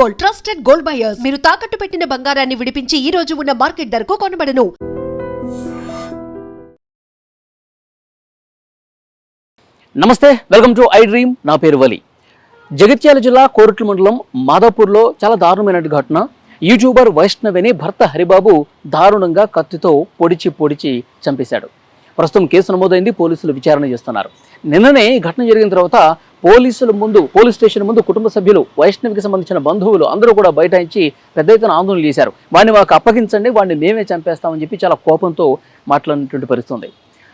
Gold, trusted gold buyers. మీరు తాకట్టు పెట్టిన బంగారాన్ని విడిపించి ఈ రోజు ఉన్న మార్కెట్ ధరకు కొనబడను. నమస్తే, వెల్కమ్ టు ఐ డ్రీమ్. నా పేరు వలి. జగిత్యాల జిల్లా కోరుట్ల మండలం మాదాపూర్లో చాలా దారుణమైన ఘటన. యూట్యూబర్ వైష్ణవిని భర్త హరిబాబు దారుణంగా కత్తితో పొడిచి చంపేశాడు. ప్రస్తుతం కేసు నమోదైంది, పోలీసులు విచారణ చేస్తున్నారు. నిన్ననే ఈ ఘటన జరిగిన తర్వాత పోలీస్ స్టేషన్ ముందు కుటుంబ సభ్యులు, వైష్ణవికి సంబంధించిన బంధువులు అందరూ కూడా బైఠాయించి పెద్ద ఎత్తున ఆందోళన చేశారు. వాడిని మాకు అప్పగించండి, వాడిని మేమే చంపేస్తామని చెప్పి చాలా కోపంతో మాట్లాడినటువంటి పరిస్థితి ఉంది.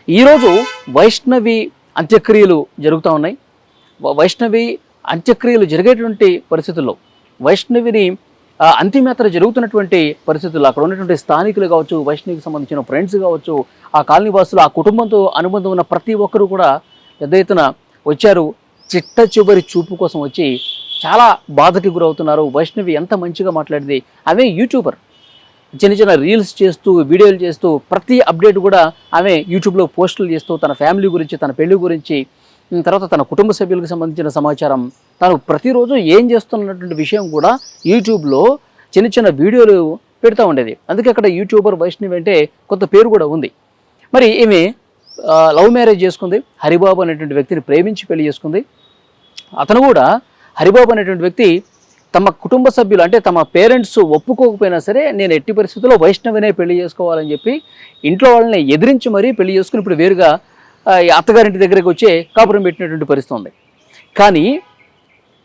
ఈరోజు వైష్ణవి అంత్యక్రియలు జరుగుతూ ఉన్నాయి. వైష్ణవి అంత్యక్రియలు జరిగేటువంటి పరిస్థితుల్లో, వైష్ణవిని అంతిమయాత్ర జరుగుతున్నటువంటి పరిస్థితుల్లో అక్కడ ఉన్నటువంటి స్థానికులు కావచ్చు, వైష్ణవికి సంబంధించిన ఫ్రెండ్స్ కావచ్చు, ఆ కాలనీ వాసులు, ఆ కుటుంబంతో అనుబంధం ఉన్న ప్రతి ఒక్కరూ కూడా పెద్ద ఎత్తున వచ్చారు. చిట్ట చివరి చూపు కోసం వచ్చి చాలా బాధకి గురవుతున్నారు. వైష్ణవి ఎంత మంచిగా మాట్లాడింది. ఆమె యూట్యూబర్, చిన్న రీల్స్ చేస్తూ, వీడియోలు చేస్తూ, ప్రతి అప్డేట్ కూడా ఆమె యూట్యూబ్లో పోస్టులు చేస్తూ తన ఫ్యామిలీ గురించి, తన పెళ్లి గురించి, తర్వాత తన కుటుంబ సభ్యులకు సంబంధించిన సమాచారం, తను ప్రతిరోజు ఏం చేస్తున్నటువంటి విషయం కూడా యూట్యూబ్లో చిన్న వీడియోలు పెడతా ఉండేది. అందుకే అక్కడ యూట్యూబర్ వైష్ణవి అంటే కొంత పేరు కూడా ఉంది. మరి ఈమె లవ్ మ్యారేజ్ చేసుకుంది. హరిబాబు అనేటువంటి వ్యక్తిని ప్రేమించి పెళ్లి చేసుకుంది. అతను కూడా, హరిబాబు అనేటువంటి వ్యక్తి, తమ కుటుంబ సభ్యులు అంటే తమ పేరెంట్స్ ఒప్పుకోకపోయినా సరే నేను ఎట్టి పరిస్థితుల్లో వైష్ణవినే పెళ్లి చేసుకోవాలని చెప్పి ఇంట్లో వాళ్ళని ఎదిరించి మరీ పెళ్లి చేసుకుని ఇప్పుడు వేరుగా అత్తగారింటి దగ్గరికి వచ్చే కాపురం పెట్టినటువంటి పరిస్థితి ఉంది. కానీ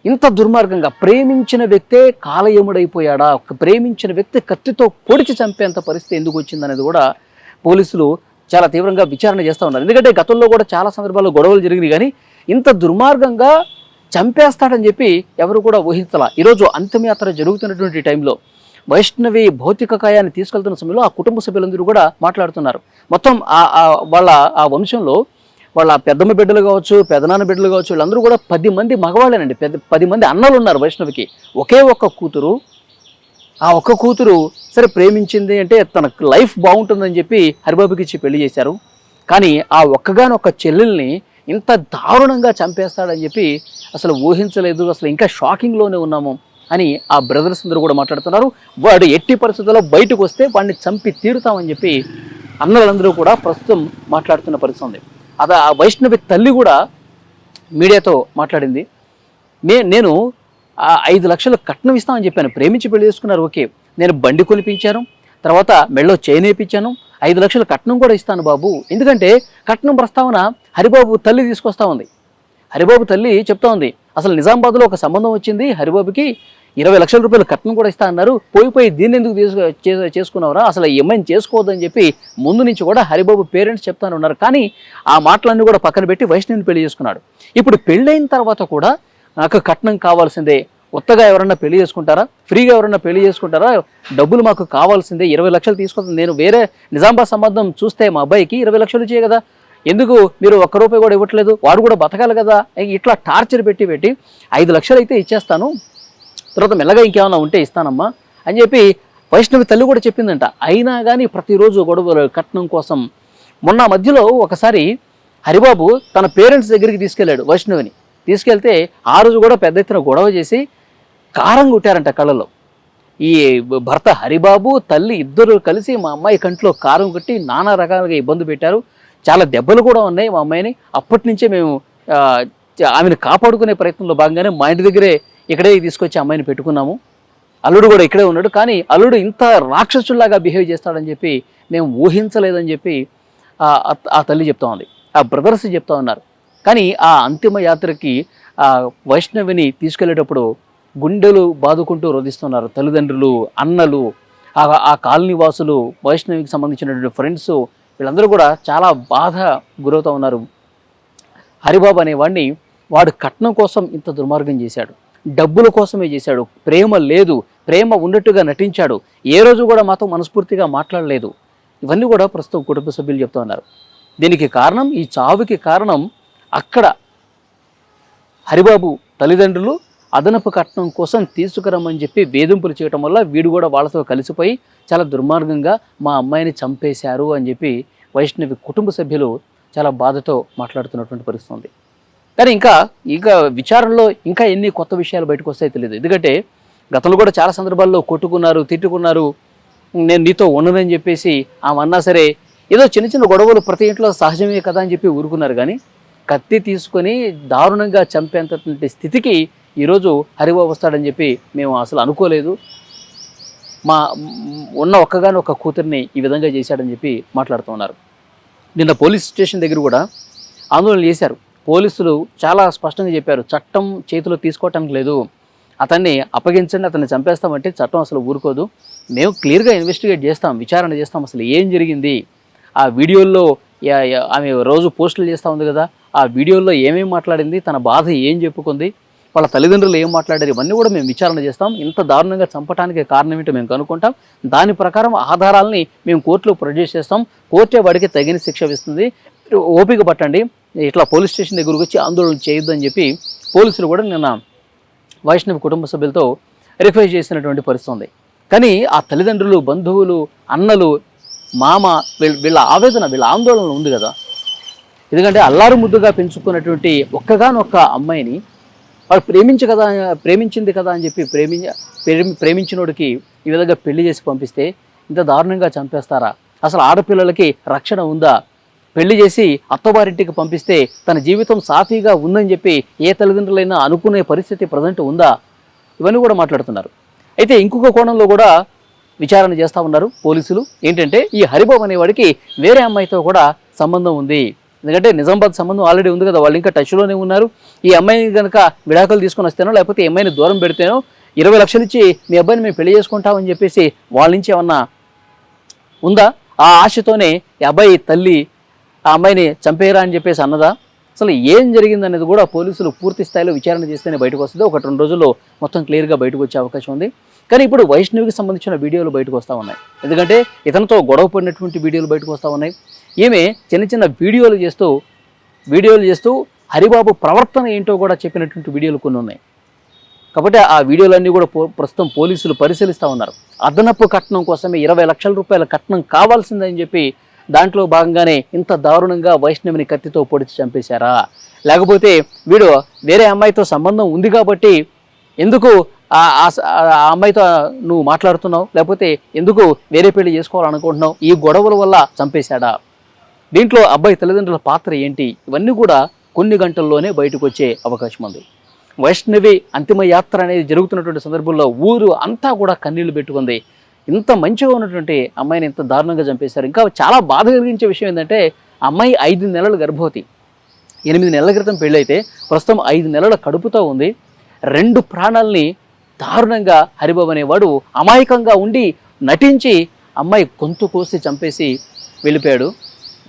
ఇంత దుర్మార్గంగా ప్రేమించిన వ్యక్తే కాలయముడైపోయాడా? ప్రేమించిన వ్యక్తి కత్తితో పొడిచి చంపేంత పరిస్థితి ఎందుకు వచ్చిందనేది కూడా పోలీసులు చాలా తీవ్రంగా విచారణ చేస్తూ ఉన్నారు. ఎందుకంటే గతంలో కూడా చాలా సందర్భాల్లో గొడవలు జరిగినాయి, కానీ ఇంత దుర్మార్గంగా చంపేస్తాడని చెప్పి ఎవరు కూడా ఊహించాల. ఈరోజు అంతిమయాత్ర జరుగుతున్నటువంటి టైంలో వైష్ణవి భౌతిక కాయాన్ని తీసుకెళ్తున్న సమయంలో ఆ కుటుంబ సభ్యులందరూ కూడా మాట్లాడుతున్నారు. మొత్తం వాళ్ళ ఆ వంశంలో వాళ్ళ పెద్దమ్మ బిడ్డలు కావచ్చు, పెదనాన్న బిడ్డలు కావచ్చు, వీళ్ళందరూ కూడా 10 మంది మగవాళ్ళేనండి. 10 మంది అన్నలు ఉన్నారు వైష్ణవికి. ఒకే ఒక్క కూతురు. ఆ ఒక్క కూతురు సరే ప్రేమించింది అంటే తన లైఫ్ బాగుంటుందని చెప్పి హరిబాబుకి ఇచ్చి పెళ్లి చేశారు. కానీ ఆ ఒక్కగానొక్క చెల్లెల్ని ఇంత దారుణంగా చంపేస్తాడని చెప్పి అసలు ఊహించలేదు. అసలు ఇంకా షాకింగ్లోనే ఉన్నాము అని ఆ బ్రదర్స్ అందరూ కూడా మాట్లాడుతున్నారు. వాడు ఎట్టి పరిస్థితుల్లో బయటకు వస్తే వాడిని చంపి తీరుతామని చెప్పి అన్నలందరూ కూడా ప్రస్తుతం మాట్లాడుతున్న పరిస్థితి ఉంది. అది ఆ వైష్ణవి తల్లి కూడా మీడియాతో మాట్లాడింది. నేను 5 లక్షలు కట్నం ఇస్తామని చెప్పాను. ప్రేమించి పెళ్లి చేసుకున్నారు, ఓకే. నేను బండి కొనిపించాను, తర్వాత మెళ్ళో చైన్ వేయించాను, 5 లక్షలు కట్నం కూడా ఇస్తాను బాబు. ఎందుకంటే కట్నం ప్రస్తావన హరిబాబు తల్లి తీసుకొస్తా ఉంది. హరిబాబు తల్లి చెప్తా ఉంది, అసలు నిజామాబాద్లో ఒక సంబంధం వచ్చింది, హరిబాబుకి 20 లక్షల రూపాయలు కట్నం కూడా ఇస్తా అన్నారు, పోయి దీన్ని ఎందుకు చేసుకున్నావురా, అసలు ఈ అమ్మాయిని చేసుకోవద్దని చెప్పి ముందు నుంచి కూడా హరిబాబు పేరెంట్స్ చెప్తానే ఉన్నారు. కానీ ఆ మాటలన్నీ కూడా పక్కన పెట్టి వైష్ణవిని పెళ్లి చేసుకున్నాడు. ఇప్పుడు పెళ్ళైన తర్వాత కూడా నాకు కట్నం కావాల్సిందే, కొత్తగా ఎవరన్నా పెళ్లి చేసుకుంటారా, ఫ్రీగా ఎవరన్నా పెళ్లి చేసుకుంటారా, డబ్బులు మాకు కావాల్సిందే, 20 లక్షలు తీసుకొస్తాను, నేను వేరే నిజామాబాద్ సంబంధం చూస్తే మా అబ్బాయికి 20 లక్షలు ఇచ్చే కదా, ఎందుకు మీరు ఒక్క రూపాయి కూడా ఇవ్వట్లేదు, వాడు కూడా బతకాలి కదా, ఇట్లా టార్చర్ పెట్టి 5 లక్షలు అయితే ఇచ్చేస్తాను, తర్వాత మెల్లగా ఇంకేమైనా ఉంటే ఇస్తానమ్మా అని చెప్పి వైష్ణవి తల్లి కూడా చెప్పిందంట. అయినా కానీ ప్రతిరోజు గొడవలు కట్నం కోసం. మొన్న మధ్యలో ఒకసారి హరిబాబు తన పేరెంట్స్ దగ్గరికి తీసుకెళ్ళాడు వైష్ణవిని. తీసుకెళ్తే ఆ రోజు కూడా పెద్ద ఎత్తున గొడవ చేసి కారం కొట్టారంట కళ్ళలో. ఈ భర్త హరిబాబు, తల్లి ఇద్దరు కలిసి మా అమ్మాయి కంట్లో కారం కొట్టి నానా రకాలుగా ఇబ్బంది పెట్టారు. చాలా దెబ్బలు కూడా ఉన్నాయి మా అమ్మాయిని. అప్పటి నుంచే మేము ఆమెను కాపాడుకునే ప్రయత్నంలో భాగంగానే మా ఇంటి దగ్గరే ఇక్కడే తీసుకొచ్చి అమ్మాయిని పెట్టుకున్నాము. అల్లుడు కూడా ఇక్కడే ఉన్నాడు, కానీ అల్లుడు ఇంత రాక్షసుల్లాగా బిహేవ్ చేస్తాడని చెప్పి మేము ఊహించలేదని చెప్పి ఆ తల్లి చెప్తా ఉంది, ఆ బ్రదర్స్ చెప్తా ఉన్నారు. కానీ ఆ అంతిమ యాత్రకి వైష్ణవిని తీసుకెళ్లేటప్పుడు గుండెలు బాదుకుంటూ రోధిస్తున్నారు తల్లిదండ్రులు, అన్నలు, ఆ కాలనీ వాసులు, వైష్ణవికి సంబంధించినటువంటి ఫ్రెండ్స్, వీళ్ళందరూ కూడా చాలా బాధ గురవుతూ ఉన్నారు. హరిబాబు అనేవాడిని వాడు కట్నం కోసం ఇంత దుర్మార్గం చేశాడు, డబ్బుల కోసమే చేశాడు, ప్రేమ లేదు, ప్రేమ ఉన్నట్టుగా నటించాడు, ఏ రోజు కూడా మాతో మనస్ఫూర్తిగా మాట్లాడలేదు. ఇవన్నీ కూడా ప్రస్తుతం కుటుంబ సభ్యులు చెప్తూ ఉన్నారు. దీనికి కారణం, ఈ చావుకి కారణం అక్కడ హరిబాబు తల్లిదండ్రులు అదనపు కట్నం కోసం తీసుకురమ్మని చెప్పి వేధింపులు చేయడం వల్ల వీడు కూడా వాళ్ళతో కలిసిపోయి చాలా దుర్మార్గంగా మా అమ్మాయిని చంపేశారు అని చెప్పి వైష్ణవి కుటుంబ సభ్యులు చాలా బాధతో మాట్లాడుతున్నటువంటి పరిస్థితి ఉంది. కానీ ఇంకా విచారణలో ఇంకా ఎన్ని కొత్త విషయాలు బయటకు వస్తాయో తెలియదు. ఎందుకంటే గతంలో కూడా చాలా సందర్భాల్లో కొట్టుకున్నారు, తిట్టుకున్నారు. నేను నీతో ఉండనని చెప్పేసి ఆమె అన్నా సరే ఏదో చిన్న చిన్న గొడవలు ప్రతి ఇంట్లో సహజమే కదా అని చెప్పి ఊరుకున్నారు. కానీ కత్తి తీసుకొని దారుణంగా చంపేంతటువంటి స్థితికి ఈరోజు హరిబాబు వస్తాడని చెప్పి మేము అసలు అనుకోలేదు. మా ఉన్న ఒక్కగానొక్క కూతుర్ని ఈ విధంగా చేశాడని చెప్పి మాట్లాడుతూ ఉన్నారు. నిన్న పోలీస్ స్టేషన్ దగ్గర కూడా ఆందోళన చేశారు. పోలీసులు చాలా స్పష్టంగా చెప్పారు, చట్టం చేతిలో తీసుకోవటానికి లేదు, అతన్ని అప్పగించండి, అతన్ని చంపేస్తామంటే చట్టం అసలు ఊరుకోదు, మేము క్లియర్గా ఇన్వెస్టిగేట్ చేస్తాం, విచారణ చేస్తాం, అసలు ఏం జరిగింది, ఆ వీడియోల్లో ఆమె రోజు పోస్టులు చేస్తూ ఉంది కదా, ఆ వీడియోల్లో ఏమేమి మాట్లాడింది, తన బాధ ఏం చెప్పుకుంది, వాళ్ళ తల్లిదండ్రులు ఏం మాట్లాడారు, ఇవన్నీ కూడా మేము విచారణ చేస్తాం, ఇంత దారుణంగా చంపడానికి కారణం ఏంటో మేము కనుక్కుంటాం, దాని ప్రకారం ఆధారాలని మేము కోర్టులో ప్రొడ్యూస్ చేస్తాం, కోర్టే వాడికి తగిన శిక్ష ఇస్తుంది, ఓపిక పట్టండి, ఇట్లా పోలీస్ స్టేషన్ దగ్గరకు వచ్చి ఆందోళన చేయొద్దని చెప్పి పోలీసులు కూడా నిన్న వైష్ణవి కుటుంబ సభ్యులతో రిక్వెస్ట్ చేసినటువంటి పరిస్థితి ఉంది. కానీ ఆ తల్లిదండ్రులు, బంధువులు, అన్నలు, మామ వీళ్ళ ఆవేదన, వీళ్ళ ఆందోళన ఉంది కదా. ఎందుకంటే అల్లారు ముద్దుగా పెంచుకున్నటువంటి ఒక్కగానొక్క అమ్మాయిని వాడు ప్రేమించింది కదా అని చెప్పి ప్రేమించినోడికి ఈ విధంగా పెళ్లి చేసి పంపిస్తే ఇంత దారుణంగా చంపేస్తారా? అసలు ఆడపిల్లలకి రక్షణ ఉందా? పెళ్లి చేసి అత్తవారింటికి పంపిస్తే తన జీవితం సాఫీగా ఉందని చెప్పి ఏ తల్లిదండ్రులైనా అనుకునే పరిస్థితి ప్రజెంట్ ఉందా? ఇవన్నీ కూడా మాట్లాడుతున్నారు. అయితే ఇంకొక కోణంలో కూడా విచారణ చేస్తూ ఉన్నారు పోలీసులు. ఏంటంటే ఈ హరిబాబు అనేవాడికి వేరే అమ్మాయితో కూడా సంబంధం ఉంది. ఎందుకంటే నిజామాబాద్ సంబంధం ఆల్రెడీ ఉంది కదా, వాళ్ళు ఇంకా టచ్లోనే ఉన్నారు. ఈ అమ్మాయిని కనుక విడాకులు తీసుకొని వస్తేనో లేకపోతే ఈ అమ్మాయిని దూరం పెడితేనో 20 లక్షలు ఇచ్చి మీ అబ్బాయిని మేము పెళ్లి చేసుకుంటామని చెప్పేసి వాళ్ళ నుంచి ఏమన్నా ఉందా? ఆ ఆశతోనే ఈ అబ్బాయి తల్లి ఆ అమ్మాయిని చంపేయరా అని చెప్పేసి అన్నదా? అసలు ఏం జరిగిందనేది కూడా పోలీసులు పూర్తి స్థాయిలో విచారణ చేస్తేనే బయటకు వస్తుంది. 1-2 రోజుల్లో మొత్తం క్లియర్గా బయటకు వచ్చే అవకాశం ఉంది. కానీ ఇప్పుడు వైష్ణవికి సంబంధించిన వీడియోలు బయటకు వస్తూ ఉన్నాయి. ఎందుకంటే ఇతనితో గొడవ పడినటువంటి వీడియోలు బయటకు వస్తూ ఉన్నాయి. ఈమె చిన్న చిన్న వీడియోలు చేస్తూ హరిబాబు ప్రవర్తన ఏంటో కూడా చెప్పినటువంటి వీడియోలు కొన్ని ఉన్నాయి. కాబట్టి ఆ వీడియోలన్నీ కూడా ప్రస్తుతం పోలీసులు పరిశీలిస్తూ ఉన్నారు. అదనపు కట్నం కోసమే 20 లక్షల రూపాయల కట్నం కావాల్సిందని చెప్పి దాంట్లో భాగంగానే ఇంత దారుణంగా వైష్ణవిని కత్తితో పొడిచి చంపేశారా? లేకపోతే వీడు వేరే అమ్మాయితో సంబంధం ఉంది కాబట్టి ఎందుకు ఆ అమ్మాయితో నువ్వు మాట్లాడుతున్నావు, లేకపోతే ఎందుకు వేరే పెళ్లి చేసుకోవాలనుకుంటున్నావు, ఈ గొడవల వల్ల చంపేశాడా? దీంట్లో అబ్బాయి తల్లిదండ్రుల పాత్ర ఏంటి? ఇవన్నీ కూడా కొన్ని గంటల్లోనే బయటకు వచ్చే అవకాశం ఉంది. వైష్ణవి అంతిమ యాత్ర అనేది జరుగుతున్నటువంటి సందర్భంలో ఊరు అంతా కూడా కన్నీళ్లు పెట్టుకుంది. ఇంత మంచిగా ఉన్నటువంటి అమ్మాయిని ఇంత దారుణంగా చంపేశారు. ఇంకా చాలా బాధ కలిగించే విషయం ఏంటంటే అమ్మాయి 5 నెలల గర్భవతి. 8 నెలల క్రితం పెళ్ళైతే ప్రస్తుతం 5 నెలల కడుపుతో ఉంది. 2 ప్రాణాలని దారుణంగా హరిబాబు అనేవాడు అమాయకంగా ఉండి నటించి అమ్మాయి గొంతు కోసి చంపేసి వెళ్ళిపోయాడు.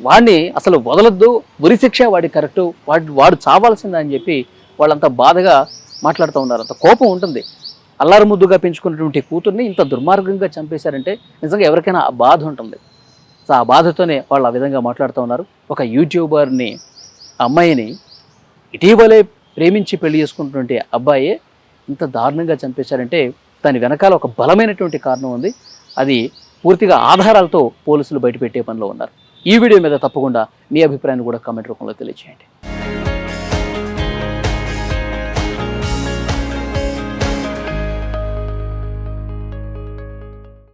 వాడిని అసలు వదలొద్దు, ఉరిశిక్ష వాడి కరెక్టు, వాడు చావాల్సిందని చెప్పి వాళ్ళంతా బాధగా మాట్లాడుతూ ఉన్నారు. అంత కోపం ఉంటుంది. అల్లారు ముద్దుగా పెంచుకున్నటువంటి కూతుర్ని ఇంత దుర్మార్గంగా చంపేశారంటే నిజంగా ఎవరికైనా ఆ బాధ ఉంటుంది. సో ఆ బాధతోనే వాళ్ళు ఆ విధంగా మాట్లాడుతూ ఉన్నారు. ఒక యూట్యూబర్ని, అమ్మాయిని ఇటీవలే ప్రేమించి పెళ్లి చేసుకున్నటువంటి అబ్బాయి ఇంత దారుణంగా చంపేశారంటే దాని వెనకాల ఒక బలమైనటువంటి కారణం ఉంది. అది పూర్తిగా ఆధారాలతో పోలీసులు బయటపెట్టే పనిలో ఉన్నారు. ఈ వీడియో మీద తప్పకుండా మీ అభిప్రాయాన్ని కూడా కామెంట్ రూపంలో తెలియజేయండి.